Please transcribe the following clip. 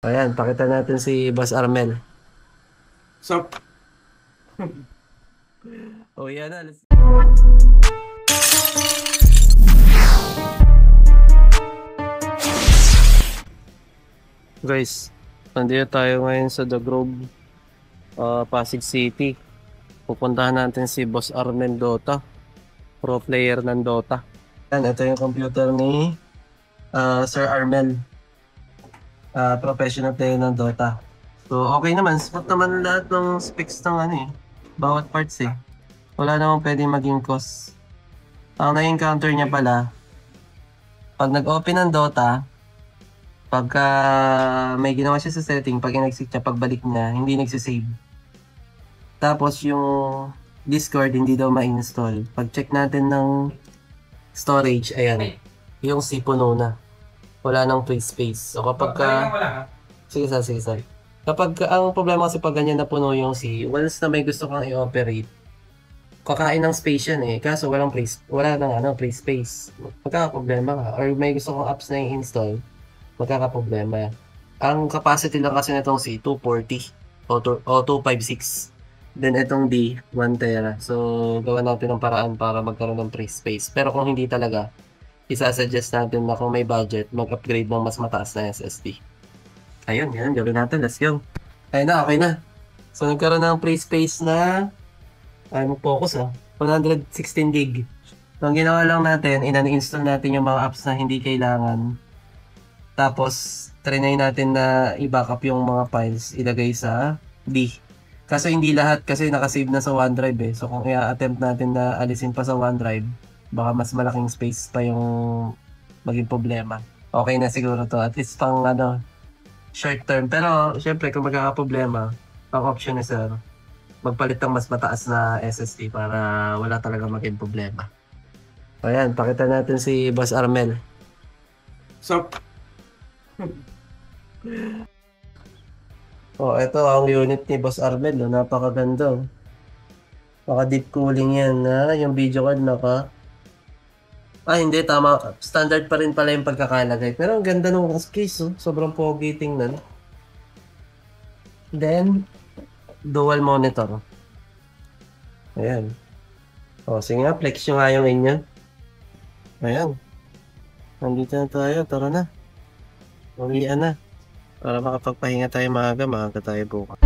Ayan, pakita natin si Boss Armel. So, Oh, yan na. Guys, nandito tayo ngayon sa The Grove, Pasig City. Pupuntahan natin si Boss Armel Dota, pro player ng Dota. Yan, ito yung computer ni Sir Armel, professional player ng Dota. So, okay naman. Smooth naman lahat ng specs ng bawat parts eh. Wala namang pwedeng maging cause. Ang na-encounter niya pala, pag nag-open ng Dota, pagka may ginawa siya sa setting, pag in-exit niya, pagbalik niya, hindi nagsisave. Tapos yung Discord, hindi daw ma-install. Pag-check natin ng storage, ayan, yung C puno na. Wala nang free space. So kapag ka... Sige sa. Ang problema kasi pag ganyan na puno yung C, once na may gusto kang i-operate, kakain ng space yan eh. Kaso wala nang free space. Magkakaproblema ka. Or may gusto kong apps na i-install, magkakaproblema. Ang capacity lang kasi nitong C, 240 o 256. Then itong D, 1 tera. So, gawa natin ng paraan para magkaroon ng free space. Pero kung hindi talaga, isasuggest natin na kung may budget, mag-upgrade ng mas mataas na SSD. Ayun, yan. Gawin natin. Let's go. Ayun na, okay na. So, nagkaroon ng free space na focus 116 gig. So, ang ginawa lang natin, install natin yung mga apps na hindi kailangan. Tapos, trinay natin na i-backup yung mga files, ilagay sa D. Kaso hindi lahat kasi nakasave na sa OneDrive eh. So, kung i-attempt natin na alisin pa sa OneDrive, baka mas malaking space pa yung maging problema. Okay na siguro to. At least pang short term. Pero, syempre, kung magkakaproblema, ang option is magpalit ng mas mataas na SSD para wala talaga maging problema. Ayan, pakita natin si Boss Armel. so, Oh, ito ang unit ni Boss Armel. Napakaganda. Naka deep cooling yan. Yung video card hindi, tama. Standard pa rin pala yung pagkakalagay. Pero ang ganda ng case. Sobrang pogi tingnan. Then, dual monitor. Ayan. Sige nga, flex nyo nga yung inyo. Ayan. Nandito na tayo. Tara na. Uwian na. Para makapagpahinga tayo maaga tayo bukas.